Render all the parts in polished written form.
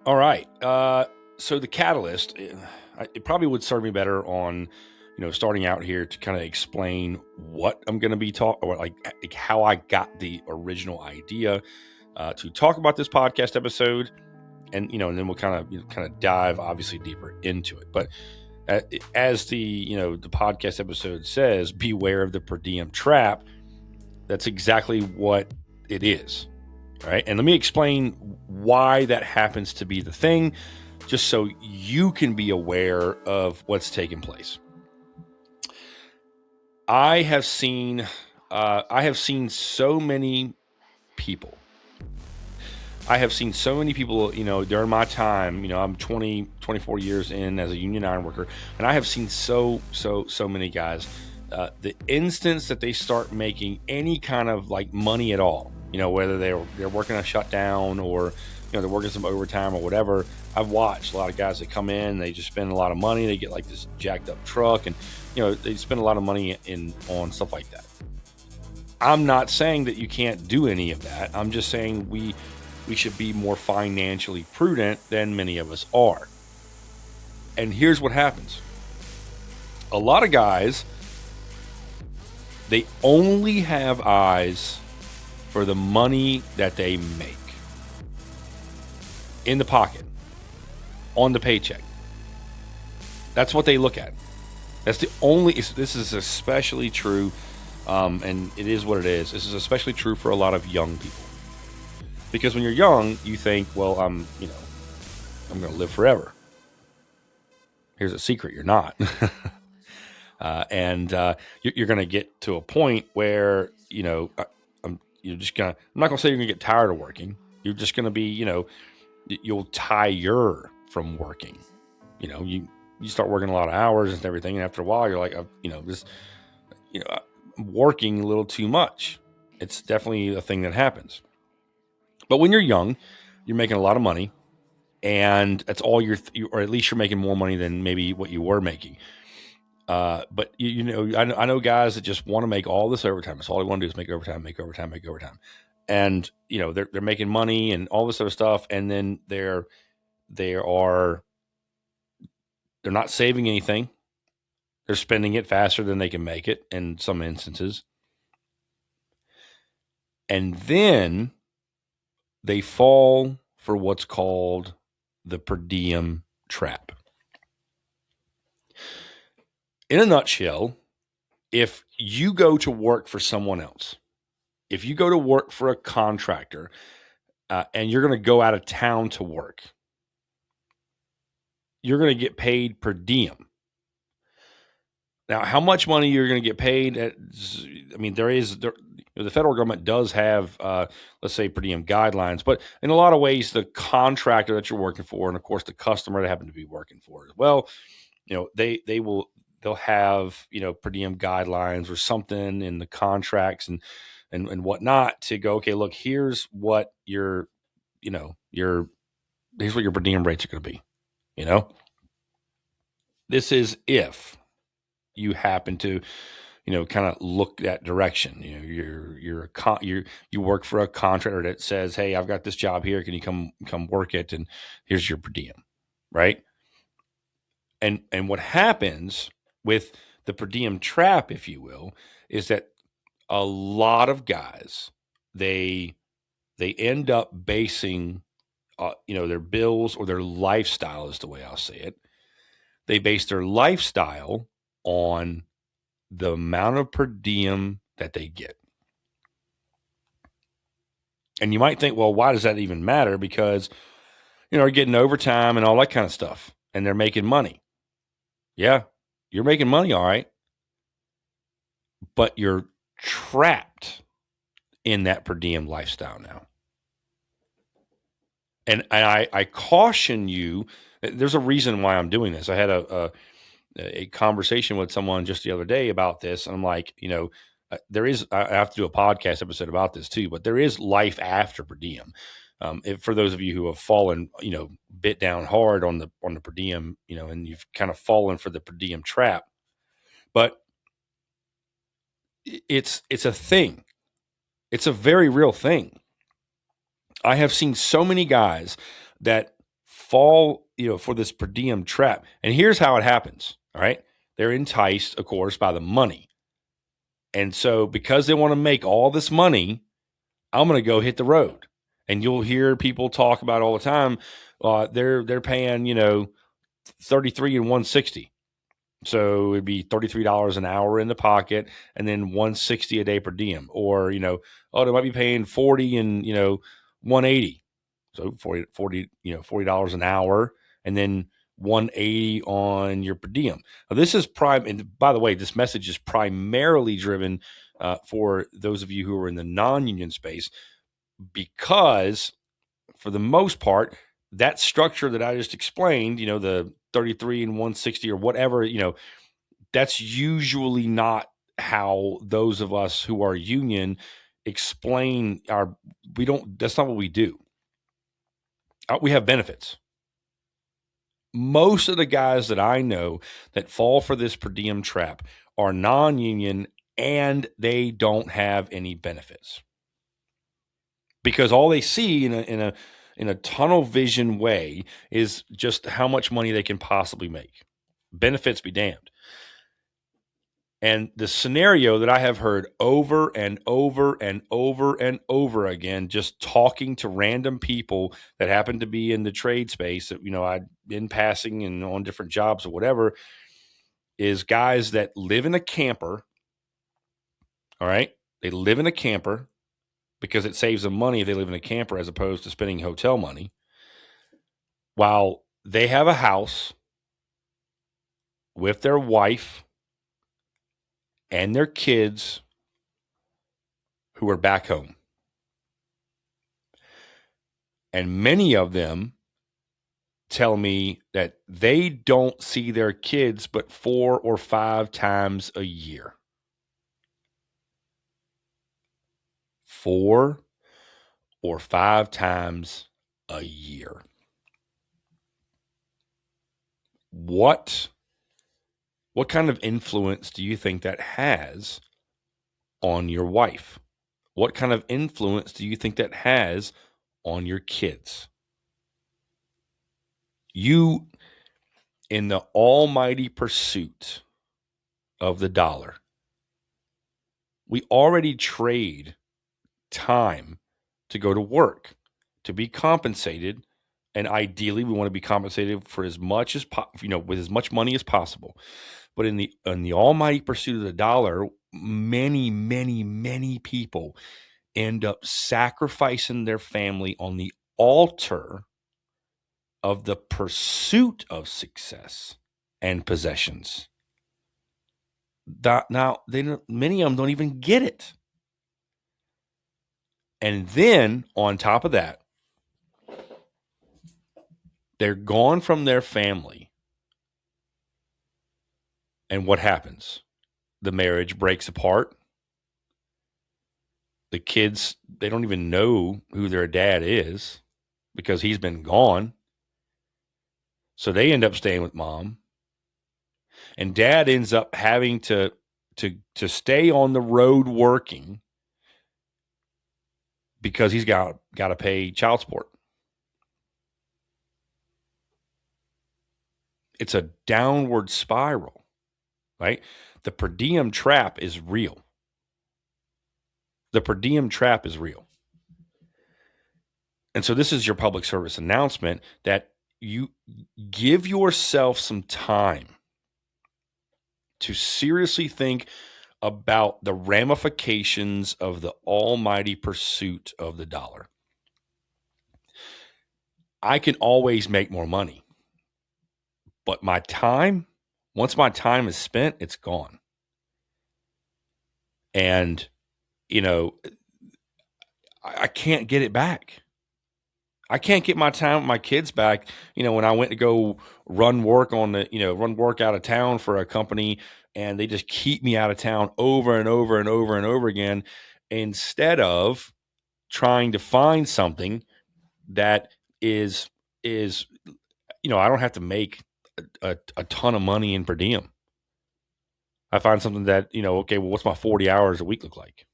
All right. So the catalyst, it probably would serve me better on, starting out here to kind of explain what I'm going to be talking, or like how I got the original idea to talk about this podcast episode, and then we'll kind of dive obviously deeper into it. But as the podcast episode says, beware of the per diem trap. That's exactly what it is. All right. And let me explain why that happens to be the thing, just so you can be aware of what's taking place. I have seen so many people. I have seen so many people, during my time, I'm 24 years in as a union iron worker, and I have seen so many guys, the instance that they start making any kind of like money at all, whether they're working a shutdown or, they're working some overtime or whatever. I've watched a lot of guys that come in, they just spend a lot of money. They get like this jacked up truck and, they spend a lot of money on stuff like that. I'm not saying that you can't do any of that. I'm just saying we should be more financially prudent than many of us are. And here's what happens. A lot of guys, they only have eyes for the money that they make in the pocket, on the paycheck. That's what they look at. This is especially true, and it is what it is. This is especially true for a lot of young people. Because when you're young, you think, well, I'm going to live forever. Here's a secret: you're not. You're going to get to a point where, I'm not going to say you're going to get tired of working. You're just going to be, you'll tire from working. You start working a lot of hours and everything, and after a while, you're like, I'm working a little too much. It's definitely a thing that happens. But when you're young, you're making a lot of money, and that's all or at least you're making more money than maybe what you were making. But I know guys that just want to make all this overtime. That's all they want to do is make overtime. And they're making money and all this other stuff, and then they're not saving anything. They're spending it faster than they can make it in some instances. And then they fall for what's called the per diem trap. In a nutshell, if you go to work for someone else, if you go to work for a contractor, and you're going to go out of town to work, you're going to get paid per diem. Now, how much money you're going to get paid? The federal government does have, let's say, per diem guidelines, but in a lot of ways, the contractor that you're working for, and of course, the customer that happen to be working for as well, they'll have, per diem guidelines or something in the contracts and whatnot to go, okay, look, here's what here's what your per diem rates are going to be. This is if you happen to, kind of look that direction. You work for a contractor that says, hey, I've got this job here. Can you come work it? And here's your per diem, right? And what happens with the per diem trap, if you will, is that a lot of guys, they end up basing, their bills or their lifestyle is the way I'll say it. They base their lifestyle on the amount of per diem that they get. And you might think, well, why does that even matter? Because, they're getting overtime and all that kind of stuff, and they're making money. Yeah, you're making money, all right. But you're trapped in that per diem lifestyle now. And I caution you, there's a reason why I'm doing this. I had a conversation with someone just the other day about this. And I'm like, I have to do a podcast episode about this too, but there is life after per diem. For those of you who have fallen, bit down hard on the per diem, and you've kind of fallen for the per diem trap, but it's a thing. It's a very real thing. I have seen so many guys that fall, for this per diem trap. And here's how it happens. All right. They're enticed, of course, by the money. And so because they want to make all this money, I'm going to go hit the road. And you'll hear people talk about all the time. They're paying, 33 and 160. So it'd be $33 an hour in the pocket and then 160 a day per diem. Or, they might be paying 40 and, 180. So 40 $40 an hour and then 180 on your per diem. Now this is prime. And by the way, this message is primarily driven for those of you who are in the non-union space, because for the most part, that structure that I just explained, the 33 and 160 or whatever, that's usually not how those of us who are union explain that's not what we do. We have benefits. Most of the guys that I know that fall for this per diem trap are non-union and they don't have any benefits, because all they see in a tunnel vision way is just how much money they can possibly make. Benefits be damned. And the scenario that I have heard over and over and over and over again, just talking to random people that happen to be in the trade space that, I'd been passing and on different jobs or whatever, is guys that live in a camper. All right. They live in a camper because it saves them money if they live in a camper as opposed to spending hotel money, while they have a house with their wife and their kids who are back home. And many of them tell me that they don't see their kids but 4 or 5 times a year. 4 or 5 times a year. What kind of influence do you think that has on your wife? What kind of influence do you think that has on your kids? You, in the almighty pursuit of the dollar, we already trade time to go to work, to be compensated. And ideally, we want to be compensated for as much as with as much money as possible. But in the almighty pursuit of the dollar, many, many, many people end up sacrificing their family on the altar of the pursuit of success and possessions. Now, many of them don't even get it. And then on top of that, they're gone from their family. And what happens? The marriage breaks apart. The kids, they don't even know who their dad is because he's been gone. So they end up staying with mom. And dad ends up having to stay on the road working because he's got to pay child support. It's a downward spiral, right? The per diem trap is real. The per diem trap is real. And so this is your public service announcement that you give yourself some time to seriously think about the ramifications of the almighty pursuit of the dollar. I can always make more money, but my time, once my time is spent, it's gone. And, I can't get it back. I can't get my time with my kids back. When I went to go run work out of town for a company, and they just keep me out of town over and over and over and over again, instead of trying to find something that is, I don't have to make a ton of money in per diem. I find something that, okay, well, what's my 40 hours a week look like?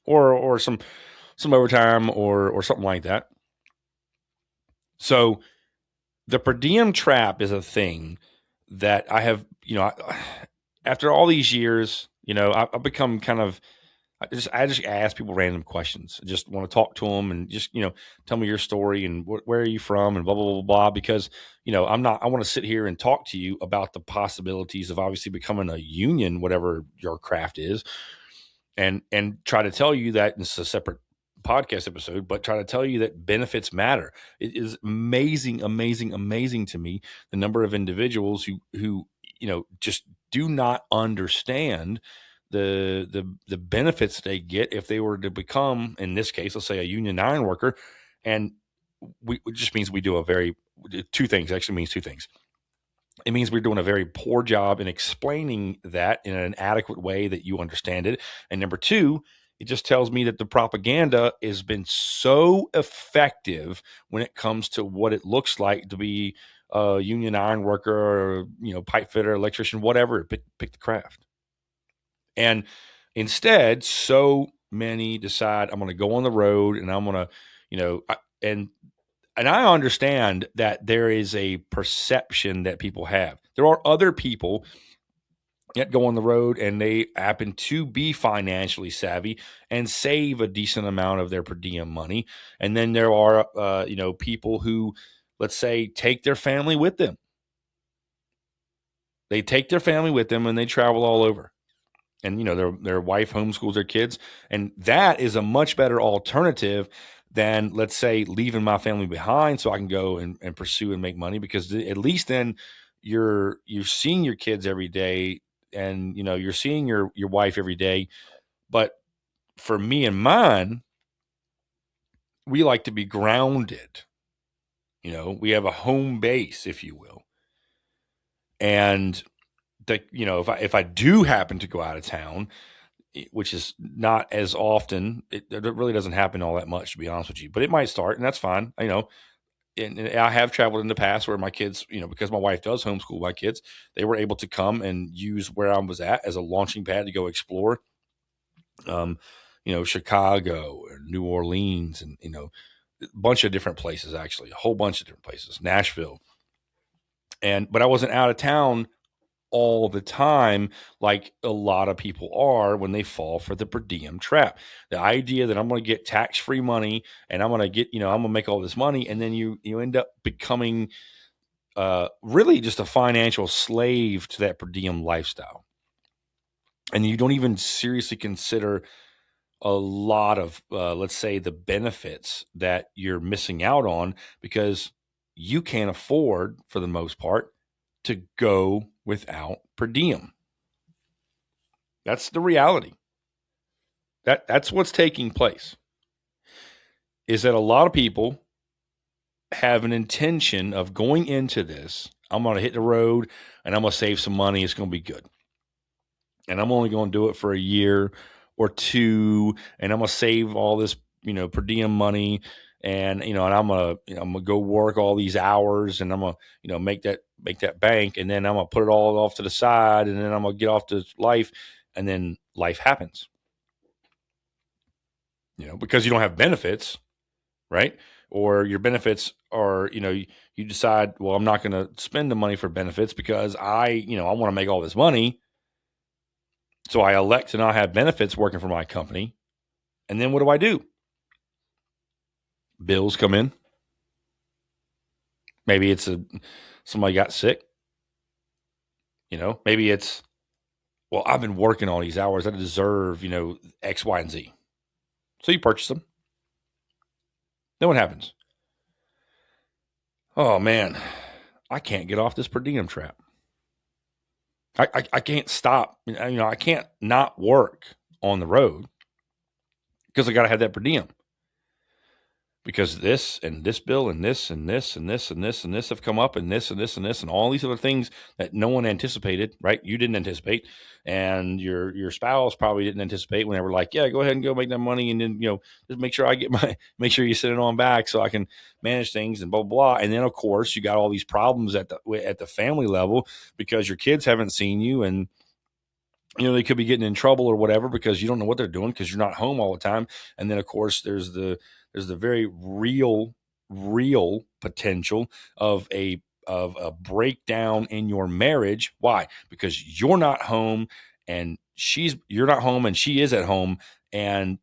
Or some overtime or something like that. So The per diem trap is a thing that I have, after all these years, I've become kind of, I just ask people random questions. I just want to talk to them and just, tell me your story and where are you from and blah, blah, blah, blah, because, I want to sit here and talk to you about the possibilities of obviously becoming a union, whatever your craft is, and try to tell you that this is a separate podcast episode, but try to tell you that benefits matter. It is amazing, amazing, amazing to me the number of individuals who just do not understand the benefits they get if they were to become, in this case, let's say a union iron worker, and it just means we do two things. Actually means two things. It means we're doing a very poor job in explaining that in an adequate way that you understand it. And number two, it just tells me that the propaganda has been so effective when it comes to what it looks like to be a union iron worker or, pipe fitter, electrician, whatever. Pick the craft. And instead, so many decide I'm going to go on the road and I'm going to, and I understand that there is a perception that people have. There are other people that go on the road and they happen to be financially savvy and save a decent amount of their per diem money. And then there are, people who, let's say, take their family with them. They take their family with them and they travel all over. And, their wife homeschools their kids. And that is a much better alternative than, let's say, leaving my family behind so I can go and pursue and make money, because at least then you're seeing your kids every day and, you're seeing your wife every day. But for me and mine, we like to be grounded. We have a home base, if you will. And that, if I do happen to go out of town, which is not as often. It really doesn't happen all that much, to be honest with you, but it might start, and that's fine. And I have traveled in the past where my kids, because my wife does homeschool my kids, they were able to come and use where I was at as a launching pad to go explore, Chicago or New Orleans and, a bunch of different places, actually, a whole bunch of different places, Nashville. But I wasn't out of town all the time like a lot of people are when they fall for the per diem trap. The idea that I'm going to get tax-free money and I'm going to get, I'm going to make all this money, and then you end up becoming really just a financial slave to that per diem lifestyle. And you don't even seriously consider a lot of, let's say, the benefits that you're missing out on because you can't afford, for the most part, to go without per diem. That's the reality. That's what's taking place. Is that a lot of people have an intention of going into this, I'm going to hit the road and I'm going to save some money. It's going to be good. And I'm only going to do it for a year or two, and I'm going to save all this, per diem money. And, and I'm going to go work all these hours and I'm going to, make that bank. And then I'm going to put it all off to the side, and then I'm going to get off to life. And then life happens, because you don't have benefits, right? Or your benefits are, you decide, well, I'm not going to spend the money for benefits because I want to make all this money. So I elect to not have benefits working for my company. And then what do? Bills come in. Maybe it's somebody got sick. Maybe it's, well, I've been working all these hours. I deserve, X, Y, and Z. So you purchase them. Then what happens? Oh, man, I can't get off this per diem trap. I can't stop. I can't not work on the road because I got to have that per diem. Because this and this bill and this and this and this and this and this have come up, and this and this and this and all these other things that no one anticipated, right? You didn't anticipate, and your spouse probably didn't anticipate when they were like, yeah, go ahead and go make that money, and then just make sure make sure you send it on back so I can manage things and blah blah blah. And then of course you got all these problems at the family level because your kids haven't seen you, and they could be getting in trouble or whatever because you don't know what they're doing because you're not home all the time. And then of course there's the very real real potential of a breakdown in your marriage. Why? Because you're not home and you're not home and she is at home, and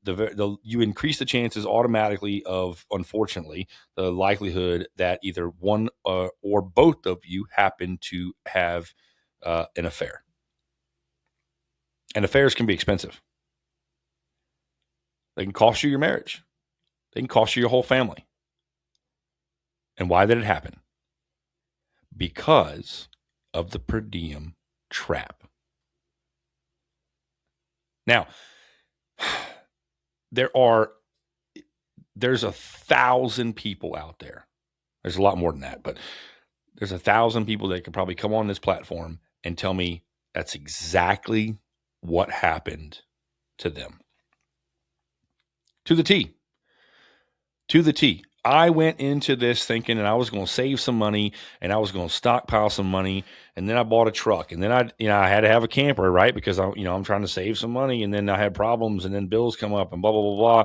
you increase the chances automatically of, unfortunately, the likelihood that either one or both of you happen to have an affair. And affairs can be expensive. They can cost you your marriage. They can cost you your whole family. And why did it happen? Because of the per diem trap. Now, there's 1,000 people out there. There's a lot more than that, but there's 1,000 people that could probably come on this platform and tell me that's exactly what happened to them. To the T. To the T. I went into this thinking that I was going to save some money and I was going to stockpile some money, and then I bought a truck, and then I had to have a camper, right? Because I'm trying to save some money, and then I had problems, and then bills come up, and blah blah blah blah.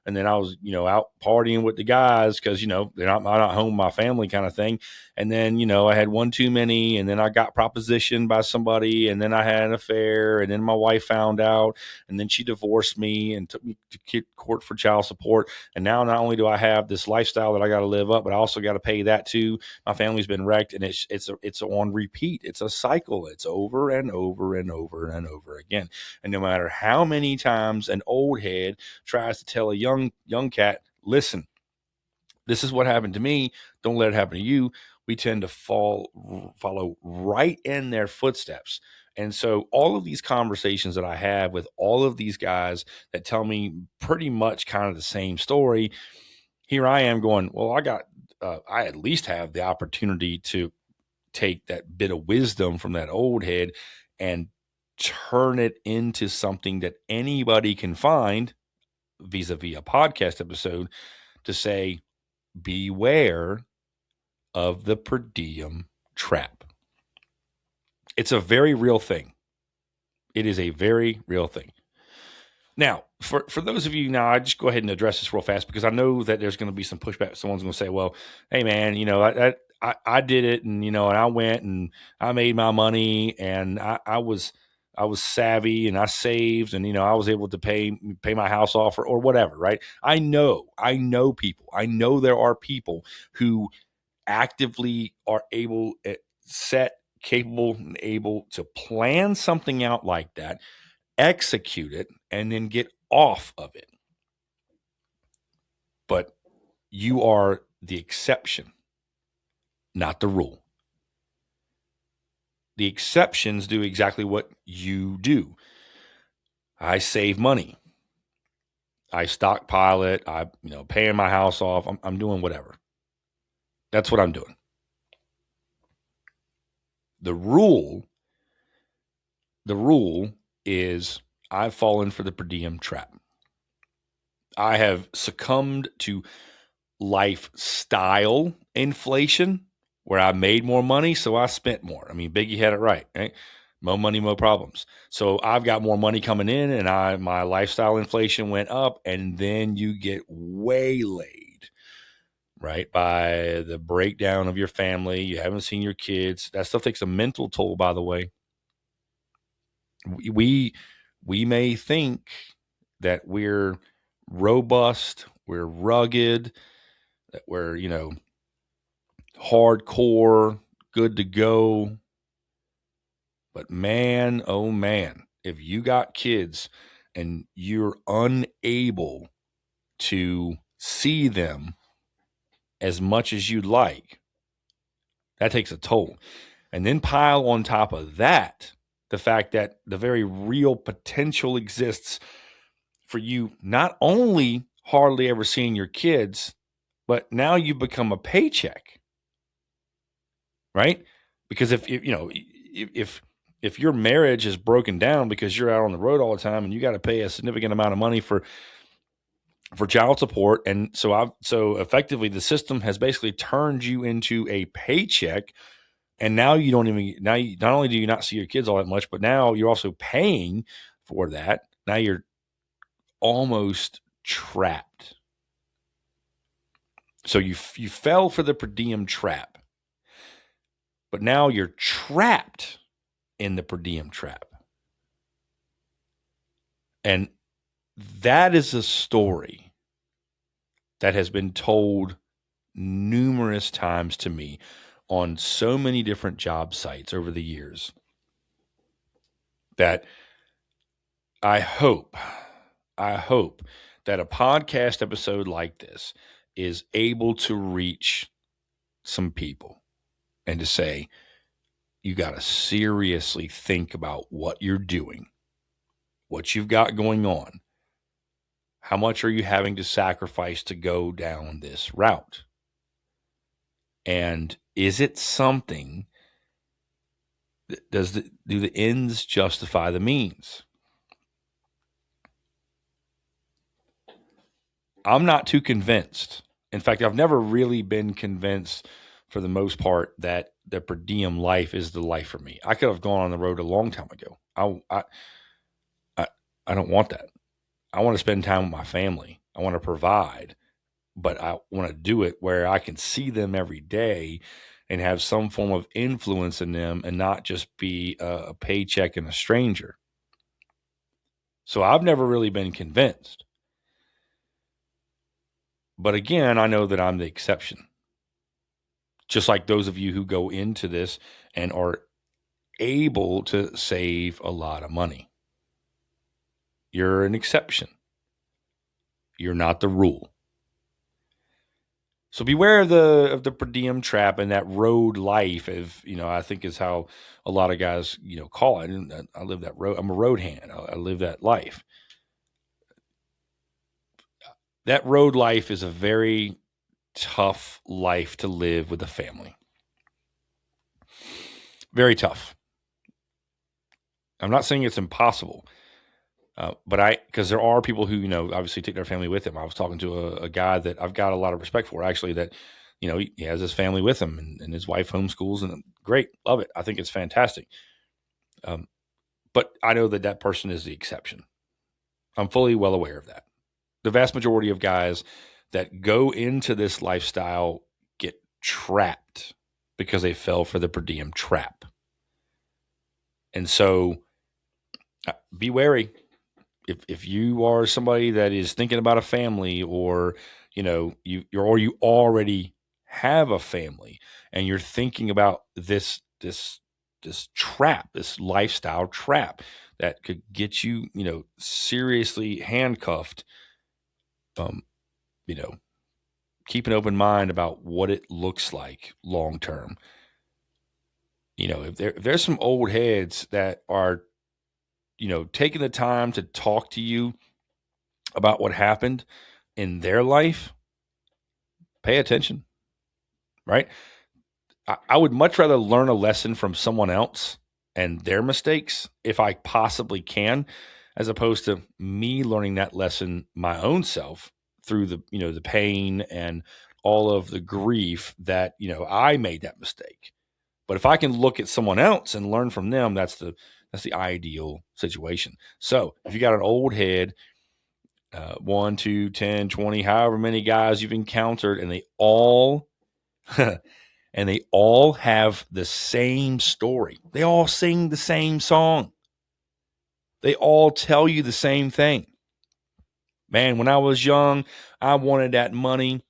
And then I was, out partying with the guys because, they're not home, my family kind of thing. And then, I had one too many, and then I got propositioned by somebody, and then I had an affair, and then my wife found out, and then she divorced me and took me to court for child support. And now not only do I have this lifestyle that I got to live up, but I also got to pay that too. My family's been wrecked, and it's on repeat. It's a cycle. It's over and over and over and over again. And no matter how many times an old head tries to tell a young cat, listen, this is what happened to me, don't let it happen to you, we tend to follow right in their footsteps. And so all of these conversations that I have with all of these guys that tell me pretty much kind of the same story, here I am going, well, I at least have the opportunity to take that bit of wisdom from that old head and turn it into something that anybody can find vis-a-vis a podcast episode to say, beware of the per diem trap. It's a very real thing. It is a very real thing. Now, for those of you, now I just go ahead and address this real fast because I know that there's going to be some pushback. Someone's going to say, well, hey man, I did it, and and I went and I made my money, and I was savvy, and I saved, and I was able to pay my house off or whatever, right? I know people. I know there are people who actively are capable, and able to plan something out like that, execute it, and then get off of it. But you are the exception, not the rule. The exceptions do exactly what you do. I save money. I stockpile it. I, paying my house off. I'm doing whatever. That's what I'm doing. The rule is I've fallen for the per diem trap. I have succumbed to lifestyle inflation where I made more money, so I spent more. I mean, Biggie had it right? More money, more problems. So I've got more money coming in, and my lifestyle inflation went up, and then you get waylaid, right, by the breakdown of your family. You haven't seen your kids. That stuff takes a mental toll, by the way. We may think that we're robust, we're rugged, that we're, hardcore, good to go. But man, oh man, if you got kids and you're unable to see them as much as you'd like, that takes a toll. And then pile on top of that the fact that the very real potential exists for you not only hardly ever seeing your kids, but now you become a paycheck, right? Because if your marriage is broken down because you're out on the road all the time and you got to pay a significant amount of money for child support, and so effectively the system has basically turned you into a paycheck, and now not only do you not see your kids all that much, but now you're also paying for that. Now you're almost trapped. So you fell for the per diem trap, but now you're trapped in the per diem trap. And that is a story that has been told numerous times to me on so many different job sites over the years that I hope that a podcast episode like this is able to reach some people and to say, you got to seriously think about what you're doing, what you've got going on. How much are you having to sacrifice to go down this route? And is it something do the ends justify the means? I'm not too convinced. In fact, I've never really been convinced for the most part that the per diem life is the life for me. I could have gone on the road a long time ago. I I don't want that. I want to spend time with my family. I want to provide, but I want to do it where I can see them every day and have some form of influence in them and not just be a paycheck and a stranger. So I've never really been convinced. But again, I know that I'm the exception. Just like those of you who go into this and are able to save a lot of money. You're an exception. You're not the rule. So beware of the per diem trap and that road life. I think is how a lot of guys call it. And I live that road. I'm a road hand. I live that life. That road life is a very tough life to live with a family. Very tough. I'm not saying it's impossible, but because there are people who obviously take their family with them. I was talking to a guy that I've got a lot of respect for, actually, that he has his family with him, and his wife homeschools, and great, love it. I think it's fantastic. But I know that person is the exception. I'm fully well aware of that. The vast majority of guys that go into this lifestyle get trapped because they fell for the per diem trap. And so be wary. If you are somebody that is thinking about a family, or you already have a family and you're thinking about this trap, this lifestyle trap that could get you seriously handcuffed, keep an open mind about what it looks like long term. If there's some old heads that are taking the time to talk to you about what happened in their life, pay attention, right? I would much rather learn a lesson from someone else and their mistakes, if I possibly can, as opposed to me learning that lesson my own self through the pain and all of the grief that, I made that mistake. But if I can look at someone else and learn from them, that's the ideal situation. So if you got an old head, 1, 2, 10, 20, however many guys you've encountered, and they all have the same story. They all sing the same song. They all tell you the same thing. Man, when I was young, I wanted that money.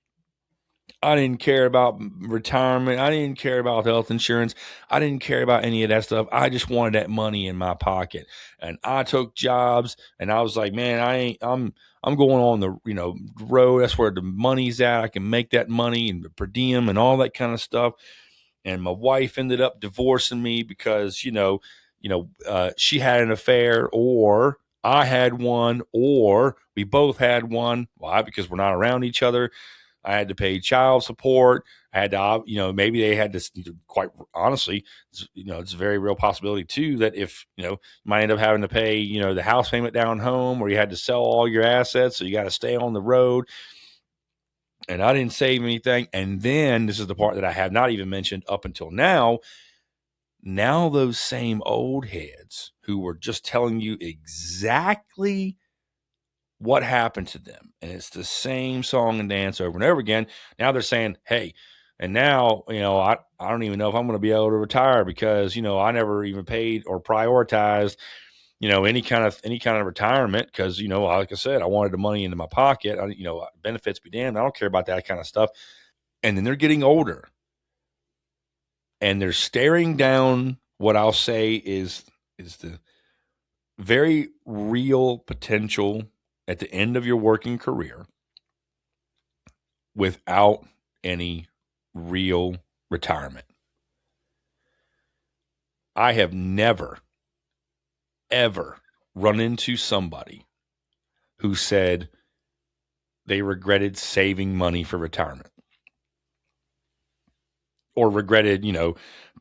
I didn't care about retirement. I didn't care about health insurance. I didn't care about any of that stuff. I just wanted that money in my pocket. And I took jobs, and I was like, man, I'm going on the road. That's where the money's at. I can make that money and the per diem and all that kind of stuff. And my wife ended up divorcing me because she had an affair, or I had one, or we both had one. Why? Because we're not around each other. I had to pay child support. I had to, maybe they had to, quite honestly, it's a very real possibility too, that if, you might end up having to pay, the house payment down home, or you had to sell all your assets. So you got to stay on the road. And I didn't save anything. And then this is the part that I have not even mentioned up until now. Now those same old heads who were just telling you exactly what happened to them? And it's the same song and dance over and over again. Now they're saying, hey, and now, I don't even know if I'm going to be able to retire because, I never even paid or prioritized, any kind of retirement because, like I said, I wanted the money into my pocket. Benefits be damned. I don't care about that kind of stuff. And then they're getting older and they're staring down what I'll say is the very real potential at the end of your working career without any real retirement. I have never, ever run into somebody who said they regretted saving money for retirement or regretted,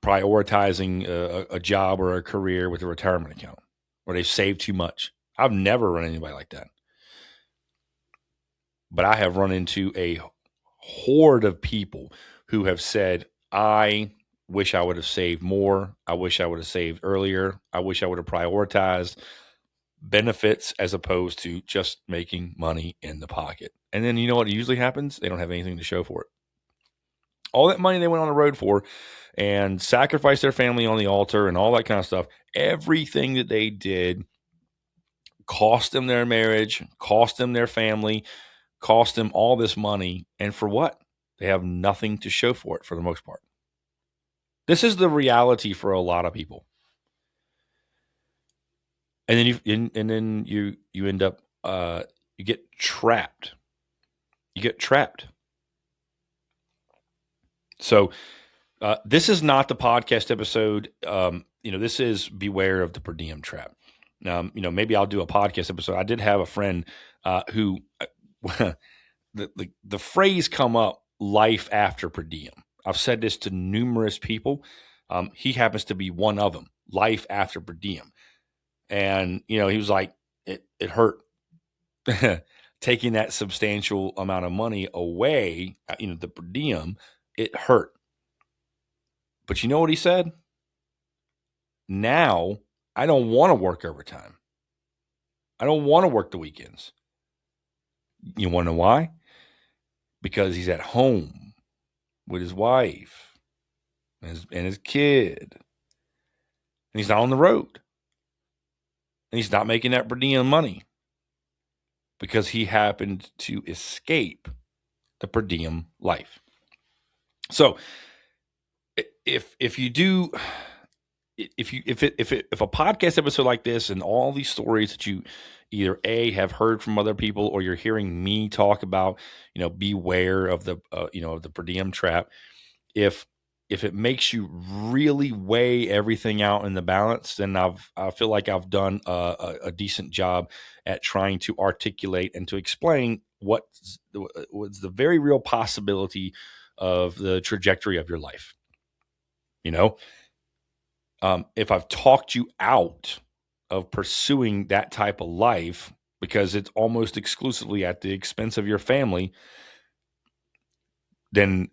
prioritizing a job or a career with a retirement account or they saved too much. I've never run into anybody like that. But I have run into a horde of people who have said, I wish I would have saved more. I wish I would have saved earlier. I wish I would have prioritized benefits as opposed to just making money in the pocket. And then you know what usually happens? They don't have anything to show for it. All that money they went on the road for and sacrificed their family on the altar and all that kind of stuff, everything that they did cost them their marriage, cost them their family, cost them all this money. And for what? They have nothing to show for it for the most part. This is the reality for a lot of people. And then you end up you get trapped. You get trapped. So this is not the podcast episode. This is beware of the per diem trap. Now, maybe I'll do a podcast episode. I did have a friend who the phrase come up, life after per diem. I've said this to numerous people. He happens to be one of them, life after per diem. And, he was like, it hurt taking that substantial amount of money away, the per diem, it hurt. But you know what he said? Now I don't want to work overtime. I don't want to work the weekends. You want to know why? Because he's at home with his wife and his kid. And he's not on the road. And he's not making that per diem money because he happened to escape the per diem life. So if a podcast episode like this and all these stories that you either have heard from other people or you're hearing me talk about, beware of the of the per diem trap. If it makes you really weigh everything out in the balance, then I feel like I've done a decent job at trying to articulate and to explain what's the very real possibility of the trajectory of your life. If I've talked you out of pursuing that type of life because it's almost exclusively at the expense of your family, then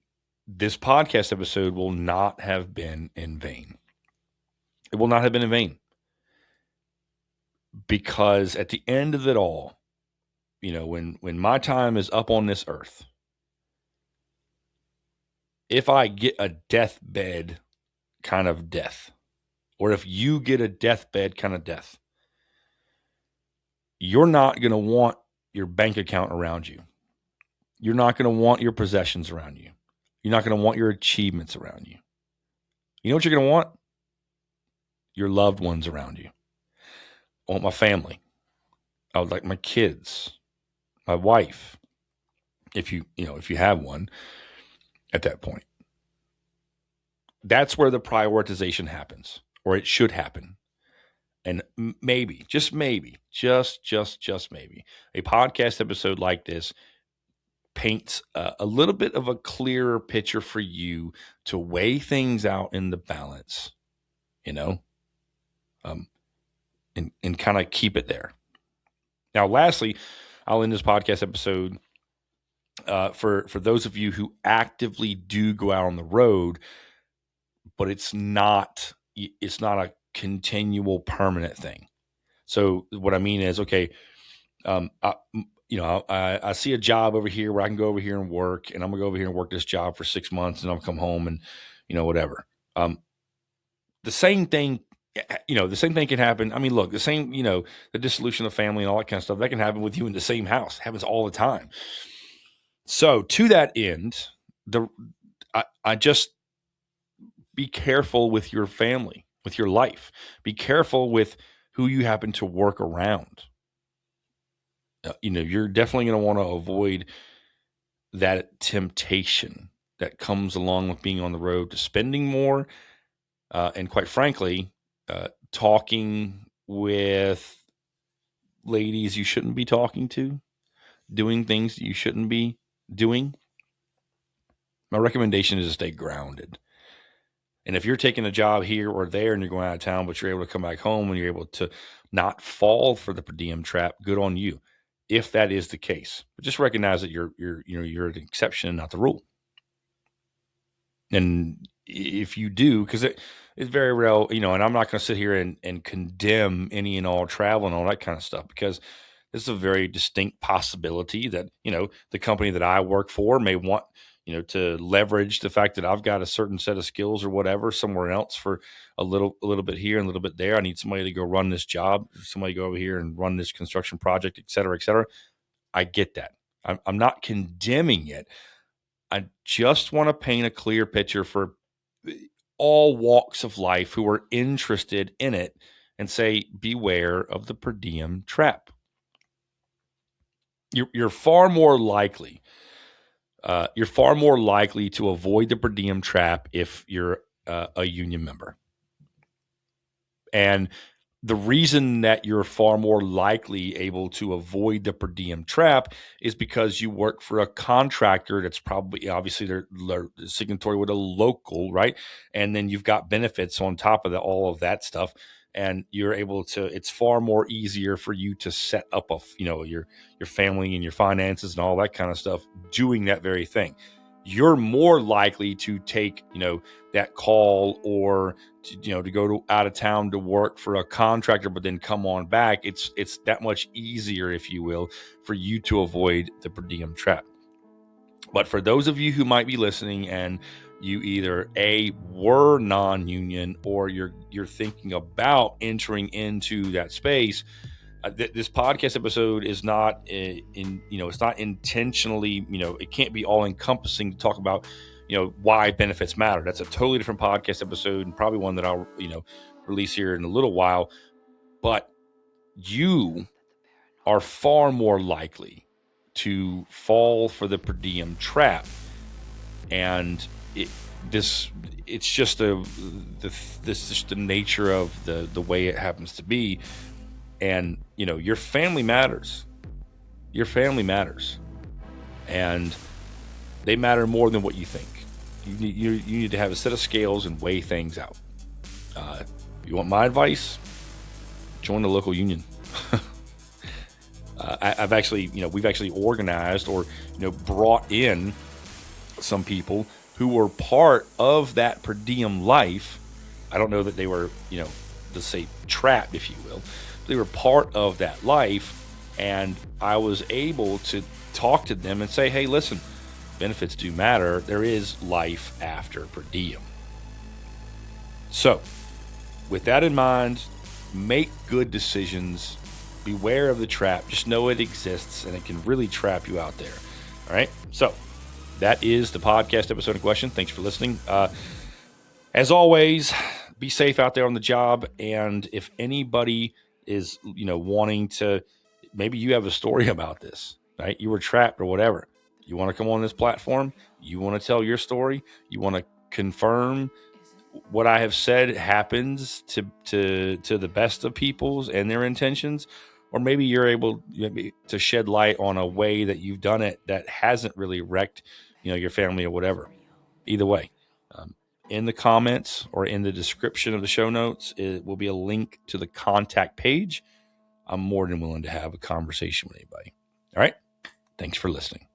this podcast episode will not have been in vain. It will not have been in vain. Because at the end of it all, when my time is up on this earth, if I get a deathbed kind of death, or if you get a deathbed kind of death, you're not going to want your bank account around you. You're not going to want your possessions around you. You're not going to want your achievements around you. You know what you're going to want? Your loved ones around you. I want my family. I would like my kids, my wife, if you have one at that point. That's where the prioritization happens, or it should happen. And maybe, just maybe, just maybe, a podcast episode like this paints a little bit of a clearer picture for you to weigh things out in the balance, and kind of keep it there. Now, lastly, I'll end this podcast episode for those of you who actively do go out on the road, but it's not a continual permanent thing. So what I mean is, okay, I, I see a job over here where I can go over here and work, and I'm gonna go over here and work this job for 6 months, and I'll come home and, whatever. The same thing, the same thing can happen. I mean, look, the same, the dissolution of family and all that kind of stuff that can happen with you in the same house. It happens all the time. So to that end, I just be careful with your family, with your life. Be careful with who you happen to work around. You're definitely going to want to avoid that temptation that comes along with being on the road to spending more, and quite frankly, talking with ladies you shouldn't be talking to, doing things you shouldn't be doing. My recommendation is to stay grounded. And if you're taking a job here or there and you're going out of town, but you're able to come back home and you're able to not fall for the per diem trap, good on you. If that is the case, but just recognize that you're an exception, not the rule. And if you do, because it's very real, and I'm not going to sit here and condemn any and all travel and all that kind of stuff, because this is a very distinct possibility that, the company that I work for may want, to leverage the fact that I've got a certain set of skills or whatever somewhere else for a little bit here and a little bit there. I need somebody to go run this job, somebody to go over here and run this construction project, et cetera, et cetera. I get that. I'm not condemning it. I just want to paint a clear picture for all walks of life who are interested in it and say, beware of the per diem trap. You're far more likely to avoid the per diem trap if you're a union member. And the reason that you're far more likely able to avoid the per diem trap is because you work for a contractor that's probably, obviously, they're signatory with a local, right? And then you've got benefits on top of all of that stuff. And you're able to, it's far more easier for you to set up your family and your finances and all that kind of stuff doing that very thing. You're more likely to take, that call or to go out of town to work for a contractor, but then come on back. It's that much easier, if you will, for you to avoid the per diem trap. But for those of you who might be listening and you either were non-union or you're thinking about entering into that space, this podcast episode is not it's not intentionally, it can't be all encompassing to talk about, why benefits matter. That's a totally different podcast episode, and probably one that I'll, release here in a little while. But you are far more likely to fall for the per diem trap. And it's just the nature of the way it happens to be. And, your family matters. Your family matters. And they matter more than what you think. You need to have a set of scales and weigh things out. You want my advice? Join the local union. I've actually, we've actually organized or, brought in some people who were part of that per diem life. I don't know that they were, let's say trapped, if you will. They were part of that life, and I was able to talk to them and say, hey, listen, benefits do matter. There is life after per diem. So with that in mind, make good decisions. Beware of the trap. Just know it exists, and it can really trap you out there. All right. So that is the podcast episode in question. Thanks for listening. As always, be safe out there on the job. And if anybody is, wanting to, maybe you have a story about this, right? You were trapped or whatever. You want to come on this platform? You want to tell your story? You want to confirm what I have said happens to the best of people's and their intentions? Or maybe you're able to shed light on a way that you've done it that hasn't really wrecked, your family or whatever. Either way, in the comments or in the description of the show notes, it will be a link to the contact page. I'm more than willing to have a conversation with anybody. All right. Thanks for listening.